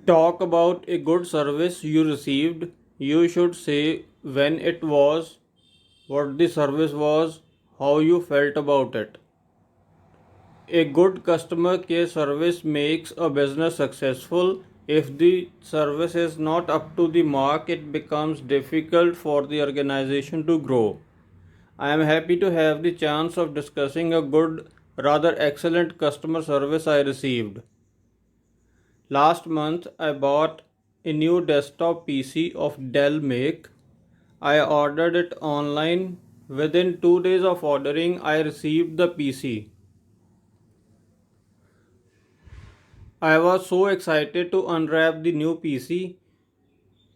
Talk about a good service you received. You should say when it was, what the service was, how you felt about it. A good customer care service makes a business successful. If the service is not up to the mark, it becomes difficult for the organization to grow. I am happy to have the chance of discussing a good, rather excellent customer service I received. Last month, I bought a new desktop PC of Dell make. I ordered it online. Within 2 days of ordering, I received the PC. I was so excited to unwrap the new PC.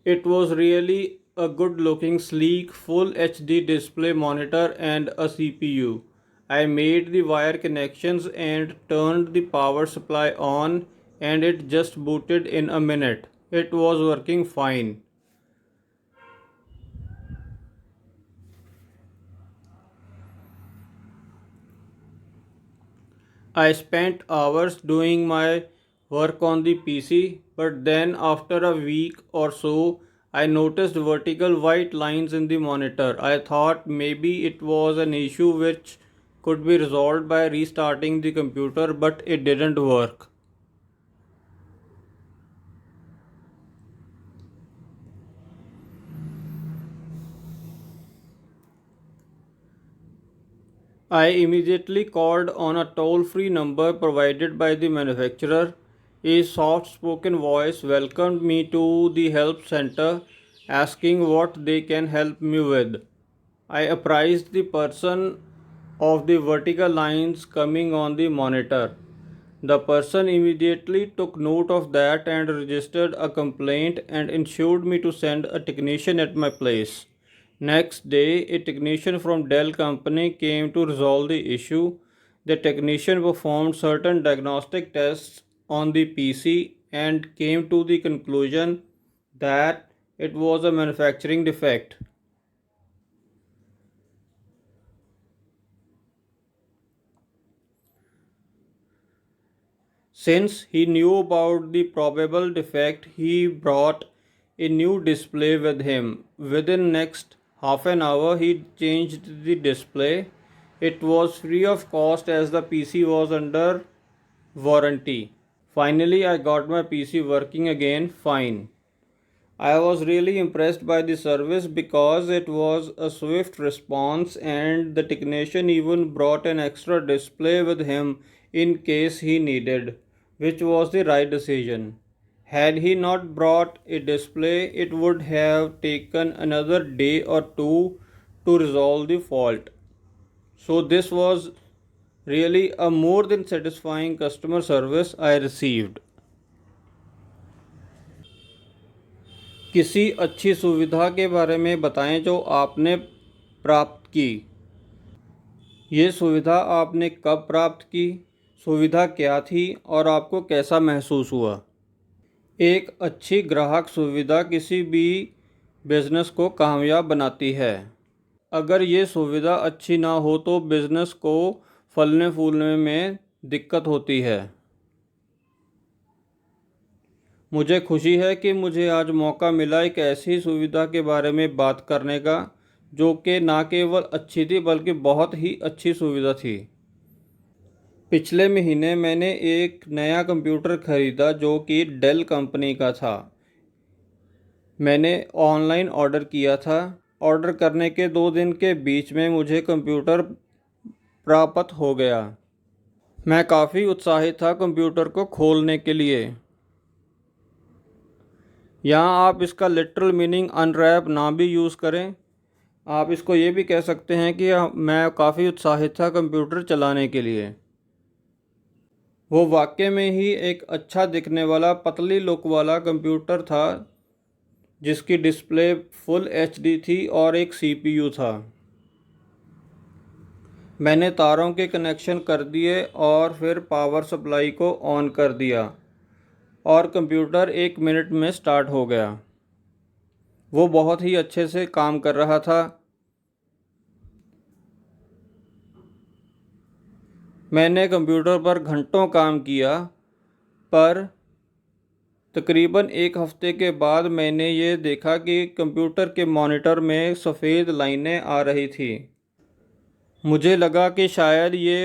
It was really a good looking, sleek, full HD display monitor and a CPU. I made the wire connections and turned the power supply on, and it just booted in a minute. It was working fine. I spent hours doing my work on the PC, but then after a week or so, I noticed vertical white lines in the monitor. I thought maybe it was an issue which could be resolved by restarting the computer, but it didn't work. I immediately called on a toll free number provided by the manufacturer. A soft spoken voice welcomed me to the help center, asking what they can help me with. I apprised the person of the vertical lines coming on the monitor. The person immediately took note of that and registered a complaint and ensured me to send a technician at my place. Next day, a technician from Dell company came to resolve the issue. The technician performed certain diagnostic tests on the PC and came to the conclusion that it was a manufacturing defect. Since he knew about the probable defect, he brought a new display with him. Within next half an hour, he changed the display. It was free of cost as the PC was under warranty. Finally, I got my PC working again fine. I was really impressed by the service because it was a swift response and the technician even brought an extra display with him in case he needed, which was the right decision. Had he not brought a display, it would have taken another day or two to resolve the fault. So, this was really a more than satisfying customer service I received. किसी अच्छी सुविधा के बारे में बताएं जो आपने प्राप्त की। ये सुविधा आपने कब प्राप्त की, सुविधा क्या थी और आपको कैसा महसूस हुआ। एक अच्छी ग्राहक सुविधा किसी भी बिजनेस को कामयाब बनाती है। अगर ये सुविधा अच्छी ना हो तो बिजनेस को फलने फूलने में दिक्कत होती है। मुझे खुशी है कि मुझे आज मौका मिला एक ऐसी सुविधा के बारे में बात करने का जो कि ना केवल अच्छी थी बल्कि बहुत ही अच्छी सुविधा थी। पिछले महीने मैंने एक नया कंप्यूटर खरीदा जो कि डेल कंपनी का था। मैंने ऑनलाइन ऑर्डर किया था। ऑर्डर करने के 2 दिन के बीच में मुझे कंप्यूटर प्राप्त हो गया। मैं काफ़ी उत्साहित था कंप्यूटर को खोलने के लिए। यहाँ आप इसका लिटरल मीनिंग अनरैप ना भी यूज़ करें, आप इसको ये भी कह सकते हैं कि मैं काफ़ी उत्साहित था कंप्यूटर चलाने के लिए। वो वाकई में ही एक अच्छा दिखने वाला पतली लुक वाला कंप्यूटर था जिसकी डिस्प्ले फुल एचडी थी और एक सीपीयू था। मैंने तारों के कनेक्शन कर दिए और फिर पावर सप्लाई को ऑन कर दिया और कंप्यूटर 1 मिनट में स्टार्ट हो गया। वो बहुत ही अच्छे से काम कर रहा था। मैंने कंप्यूटर पर घंटों काम किया पर तकरीबन एक हफ्ते के बाद मैंने ये देखा कि कंप्यूटर के मॉनिटर में सफ़ेद लाइनें आ रही थी। मुझे लगा कि शायद ये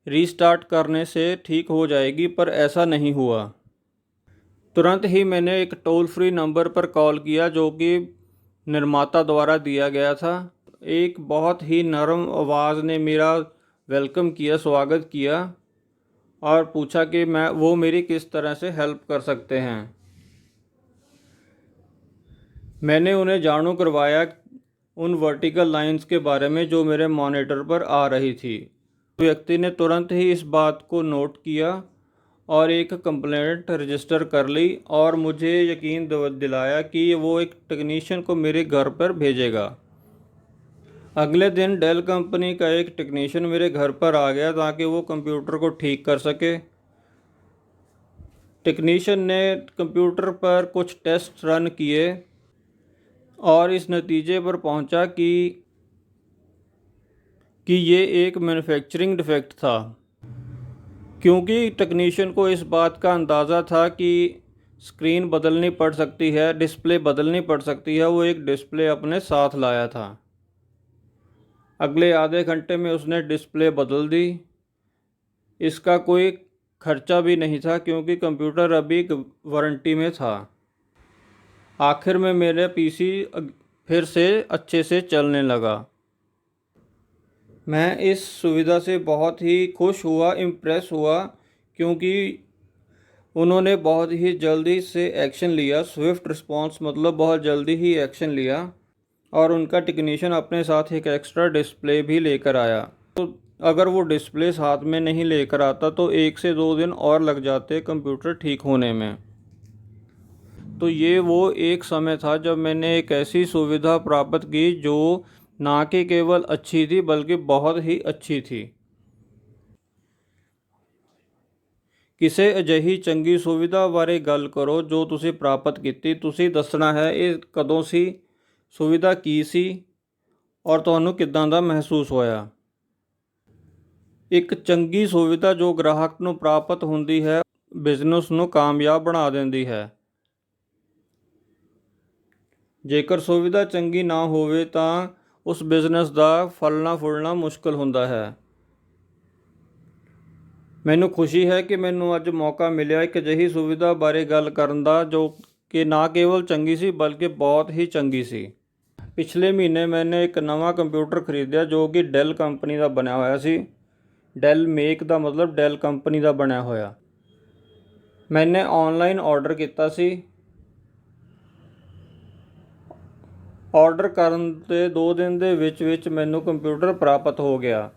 रीस्टार्ट करने से ठीक हो जाएगी, पर ऐसा नहीं हुआ। तुरंत ही मैंने एक टोल फ्री नंबर पर कॉल किया जो कि निर्माता द्वारा दिया गया था। एक बहुत ही नरम आवाज़ ने मेरा वेलकम किया, स्वागत किया और पूछा कि वो मेरी किस तरह से हेल्प कर सकते हैं। मैंने उन्हें जानू करवाया उन वर्टिकल लाइंस के बारे में जो मेरे मॉनिटर पर आ रही थी। व्यक्ति ने तुरंत ही इस बात को नोट किया और एक कंप्लेंट रजिस्टर कर ली और मुझे यकीन दिलाया कि वो एक टेक्नीशियन को मेरे घर पर भेजेगा। अगले दिन डेल कंपनी का एक टेक्नीशियन मेरे घर पर आ गया ताकि वो कंप्यूटर को ठीक कर सके। टेक्नीशियन ने कंप्यूटर पर कुछ टेस्ट रन किए और इस नतीजे पर पहुंचा कि ये एक मैन्युफैक्चरिंग डिफेक्ट था। क्योंकि टेक्नीशियन को इस बात का अंदाज़ा था कि स्क्रीन बदलनी पड़ सकती है, डिस्प्ले बदलनी पड़ सकती है, वो एक डिस्प्ले अपने साथ लाया था। अगले आधे घंटे में उसने डिस्प्ले बदल दी। इसका कोई खर्चा भी नहीं था क्योंकि कंप्यूटर अभी वारंटी में था। आखिर में मेरा पीसी फिर से अच्छे से चलने लगा। मैं इस सुविधा से बहुत ही खुश हुआ, इम्प्रेस हुआ, क्योंकि उन्होंने बहुत ही जल्दी से एक्शन लिया। स्विफ्ट रिस्पॉन्स मतलब बहुत जल्दी ही एक्शन लिया और उनका टेक्नीशियन अपने साथ एक एक्स्ट्रा डिस्प्ले भी लेकर आया। तो अगर वो डिस्प्ले साथ में नहीं लेकर आता तो 1 से 2 दिन और लग जाते कंप्यूटर ठीक होने में। तो ये वो एक समय था जब मैंने एक ऐसी सुविधा प्राप्त की जो ना कि केवल अच्छी थी बल्कि बहुत ही अच्छी थी। ਕਿਸੇ ਅਜਿਹੀ ਚੰਗੀ ਸੁਵਿਧਾ ਬਾਰੇ ਗੱਲ ਕਰੋ ਜੋ ਤੁਸੀਂ ਪ੍ਰਾਪਤ ਕੀਤੀ। ਤੁਸੀਂ ਦੱਸਣਾ ਹੈ ਇਹ ਕਦੋਂ ਸੀ, ਸੁਵਿਧਾ ਕੀ ਸੀ ਔਰ ਤੁਹਾਨੂੰ ਕਿੱਦਾਂ ਦਾ ਮਹਿਸੂਸ ਹੋਇਆ। ਇੱਕ ਚੰਗੀ ਸੁਵਿਧਾ ਜੋ ਗ੍ਰਾਹਕ ਨੂੰ ਪ੍ਰਾਪਤ ਹੁੰਦੀ ਹੈ ਬਿਜ਼ਨਸ ਨੂੰ ਕਾਮਯਾਬ ਬਣਾ ਦਿੰਦੀ ਹੈ। ਜੇਕਰ ਸੁਵਿਧਾ ਚੰਗੀ ਨਾ ਹੋਵੇ ਤਾਂ ਉਸ ਬਿਜ਼ਨਸ ਦਾ ਫਲਣਾ ਫੁੱਲਣਾ ਮੁਸ਼ਕਲ ਹੁੰਦਾ ਹੈ। ਮੈਨੂੰ ਖੁਸ਼ੀ ਹੈ ਕਿ ਮੈਨੂੰ ਅੱਜ ਮੌਕਾ ਮਿਲਿਆ ਇੱਕ ਅਜਿਹੀ ਸੁਵਿਧਾ ਬਾਰੇ ਗੱਲ ਕਰਨ ਦਾ ਜੋ ਕਿ ਨਾ ਕੇਵਲ ਚੰਗੀ ਸੀ ਬਲਕਿ ਬਹੁਤ ਹੀ ਚੰਗੀ ਸੀ। ਪਿਛਲੇ ਮਹੀਨੇ ਮੈंने ਇੱਕ ਨਵਾਂ ਕੰਪਿਊਟਰ ਖਰੀਦਿਆ ਜੋ ਕਿ ਡੈਲ ਕੰਪਨੀ ਦਾ ਬਣਿਆ ਹੋਇਆ ਸੀ। ਡੈਲ ਮੇਕ ਦਾ ਮਤਲਬ ਡੈਲ ਕੰਪਨੀ ਦਾ ਬਣਿਆ ਹੋਇਆ। मैंने ऑनलाइन ऑर्डर ਕੀਤਾ ਸੀ। ऑर्डर ਕਰਨ ਦੇ 2 ਦਿਨ ਦੇ ਵਿੱਚ ਮੈਨੂੰ ਕੰਪਿਊਟਰ ਪ੍ਰਾਪਤ ਹੋ ਗਿਆ।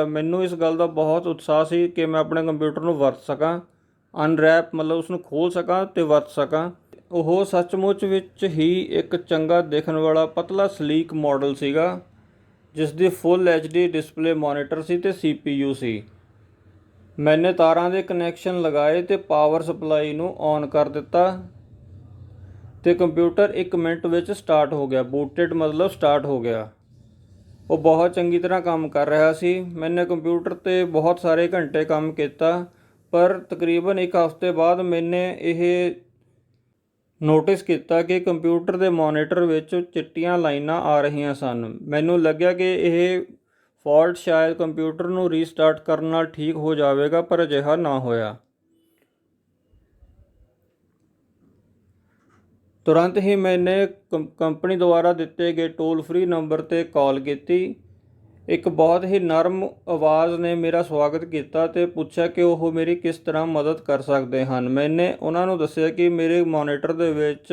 ਮੈਨੂੰ ਇਸ ਗੱਲ ਦਾ ਬਹੁਤ ਉਤਸ਼ਾਹ ਸੀ ਕਿ ਮੈਂ ਆਪਣੇ ਕੰਪਿਊਟਰ ਨੂੰ ਵਰਤ ਸਕਾਂ, ਅਨਰੈਪ ਮਤਲਬ ਉਸਨੂੰ ਖੋਲ੍ਹ ਸਕਾਂ ਅਤੇ ਵਰਤ ਸਕਾਂ। ਉਹ ਸੱਚਮੁੱਚ ਵਿੱਚ ਹੀ ਇੱਕ ਚੰਗਾ ਦਿਖਣ ਵਾਲਾ ਪਤਲਾ ਸਲੀਕ ਮਾਡਲ ਸੀਗਾ ਜਿਸ ਦੀ ਫੁੱਲ HD ਡਿਸਪਲੇ ਮੋਨੀਟਰ ਸੀ ਅਤੇ CPU ਸੀ। मैंने ਤਾਰਾਂ ਦੇ ਕਨੈਕਸ਼ਨ ਲਗਾਏ ਅਤੇ ਪਾਵਰ ਸਪਲਾਈ ਨੂੰ ਔਨ ਕਰ ਦਿੱਤਾ ਅਤੇ ਕੰਪਿਊਟਰ 1 ਮਿੰਟ ਵਿੱਚ ਸਟਾਰਟ ਹੋ ਗਿਆ। ਬੂਟਡ ਮਤਲਬ ਸਟਾਰਟ ਹੋ ਗਿਆ। ਉਹ ਬਹੁਤ ਚੰਗੀ ਤਰ੍ਹਾਂ ਕੰਮ ਕਰ ਰਿਹਾ ਸੀ। मैंने ਕੰਪਿਊਟਰ 'ਤੇ ਬਹੁਤ ਸਾਰੇ ਘੰਟੇ ਕੰਮ ਕੀਤਾ, ਪਰ ਤਕਰੀਬਨ 1 ਹਫ਼ਤੇ ਬਾਅਦ मैंने ਇਹ ਨੋਟਿਸ ਕੀਤਾ ਕਿ ਕੰਪਿਊਟਰ ਦੇ ਮੋਨੀਟਰ ਵਿੱਚ ਚਿੱਟੀਆਂ ਲਾਈਨਾਂ ਆ ਰਹੀਆਂ ਸਨ। ਮੈਨੂੰ ਲੱਗਿਆ ਕਿ ਇਹ ਫਾਲਟ ਸ਼ਾਇਦ ਕੰਪਿਊਟਰ ਨੂੰ ਰੀਸਟਾਰਟ ਕਰਨ ਨਾਲ ਠੀਕ ਹੋ ਜਾਵੇਗਾ, ਪਰ ਅਜਿਹਾ ਨਾ ਹੋਇਆ। तुरंत ही मैंने कंपनी द्वारा दिते गए टोल फ्री नंबर ते कॉल की। एक बहुत ही नरम आवाज़ ने मेरा स्वागत किया ते पूछा कि वह मेरी किस तरह मदद कर सकते हैं। मैंने उन्होंने दस्सिया कि मेरे मॉनीटर दे विच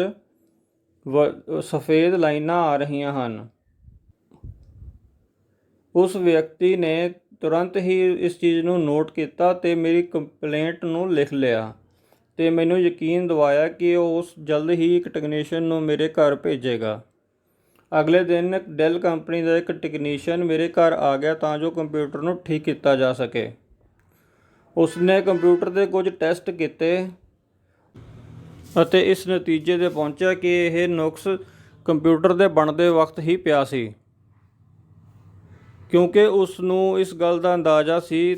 सफ़ेद लाइनां आ रही हैं। उस व्यक्ति ने तुरंत ही इस चीज़ नूं नोट किया ते मेरी कंप्लेंट नूं लिख लिया ਤੇ ਮੈਨੂੰ ਯਕੀਨ ਦਿਵਾਇਆ ਕਿ ਉਹ ਉਸ ਜਲਦ ਹੀ ਇੱਕ ਟੈਕਨੀਸ਼ੀਅਨ ਨੂੰ ਮੇਰੇ ਘਰ ਭੇਜੇਗਾ। ਅਗਲੇ ਦਿਨ ਡੈਲ ਕੰਪਨੀ ਦਾ ਇੱਕ ਟੈਕਨੀਸ਼ੀਅਨ ਮੇਰੇ ਘਰ ਆ ਗਿਆ ਤਾਂ ਜੋ ਕੰਪਿਊਟਰ ਨੂੰ ਠੀਕ ਕੀਤਾ ਜਾ ਸਕੇ। ਉਸਨੇ ਕੰਪਿਊਟਰ ਦੇ ਕੁਝ ਟੈਸਟ ਕੀਤੇ ਅਤੇ ਇਸ ਨਤੀਜੇ 'ਤੇ ਪਹੁੰਚਿਆ ਕਿ ਇਹ ਨੁਕਸ ਕੰਪਿਊਟਰ ਦੇ ਬਣਦੇ ਵਕਤ ਹੀ ਪਿਆ ਸੀ, ਕਿਉਂਕਿ ਉਸ ਨੂੰ ਇਸ ਗੱਲ ਦਾ ਅੰਦਾਜ਼ਾ ਸੀ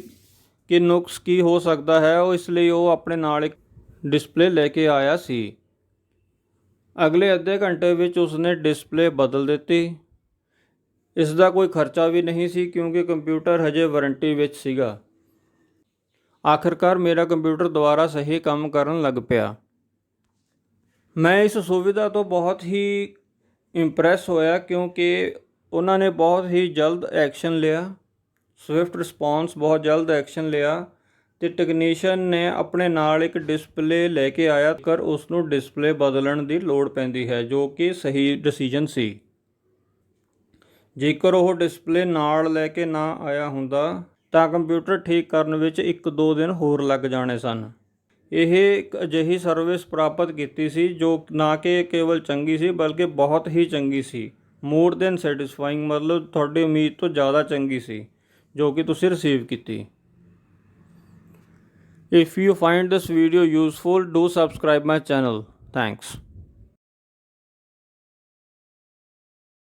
ਕਿ ਨੁਕਸ ਕੀ ਹੋ ਸਕਦਾ ਹੈ। ਇਸ ਲਈ ਉਹ ਆਪਣੇ ਨਾਲ ਇੱਕ ਡਿਸਪਲੇ ਲੈ ਕੇ ਆਇਆ ਸੀ। ਅਗਲੇ ਅੱਧੇ ਘੰਟੇ ਵਿੱਚ ਉਸਨੇ ਡਿਸਪਲੇ ਬਦਲ ਦਿੱਤੀ। ਇਸ ਦਾ ਕੋਈ ਖਰਚਾ ਵੀ ਨਹੀਂ ਸੀ ਕਿਉਂਕਿ ਕੰਪਿਊਟਰ ਹਜੇ ਵਾਰੰਟੀ ਵਿੱਚ ਸੀਗਾ। ਆਖਿਰਕਾਰ ਮੇਰਾ ਕੰਪਿਊਟਰ ਦੁਬਾਰਾ ਸਹੀ ਕੰਮ ਕਰਨ ਲੱਗ ਪਿਆ। ਮੈਂ ਇਸ ਸੁਵਿਧਾ ਤੋਂ ਬਹੁਤ ਹੀ ਇੰਪ੍ਰੈਸ ਹੋਇਆ ਕਿਉਂਕਿ ਉਹਨਾਂ ਨੇ ਬਹੁਤ ਹੀ ਜਲਦ ਐਕਸ਼ਨ ਲਿਆ, ਸਵਿਫਟ ਰਿਸਪੌਂਸ, ਬਹੁਤ ਜਲਦ ਐਕਸ਼ਨ ਲਿਆ ਅਤੇ ਟੈਕਨੀਸ਼ੀਅਨ ਨੇ ਆਪਣੇ ਨਾਲ ਇੱਕ ਡਿਸਪਲੇ ਲੈ ਕੇ ਆਇਆ ਕਰ ਉਸ ਨੂੰ ਡਿਸਪਲੇ ਬਦਲਣ ਦੀ ਲੋੜ ਪੈਂਦੀ ਹੈ, ਜੋ ਕਿ ਸਹੀ ਡਿਸੀਜਨ ਸੀ। ਜੇਕਰ ਉਹ ਡਿਸਪਲੇ ਨਾਲ ਲੈ ਕੇ ਨਾ ਆਇਆ ਹੁੰਦਾ ਤਾਂ ਕੰਪਿਊਟਰ ਠੀਕ ਕਰਨ ਵਿੱਚ 1-2 ਦਿਨ ਹੋਰ ਲੱਗ ਜਾਣੇ ਸਨ। ਇਹ ਇੱਕ ਅਜਿਹੀ ਸਰਵਿਸ ਪ੍ਰਾਪਤ ਕੀਤੀ ਸੀ ਜੋ ਨਾ ਕਿ ਕੇਵਲ ਚੰਗੀ ਸੀ ਬਲਕਿ ਬਹੁਤ ਹੀ ਚੰਗੀ ਸੀ। ਮੋਰ ਦੈਨ ਸੈਟਿਸਫਾਈਂਗ, ਮਤਲਬ ਤੁਹਾਡੀ ਉਮੀਦ ਤੋਂ ਜ਼ਿਆਦਾ ਚੰਗੀ ਸੀ ਜੋ ਕਿ ਤੁਸੀਂ ਰਿਸੀਵ ਕੀਤੀ। If you find this video useful, do subscribe my channel. Thanks.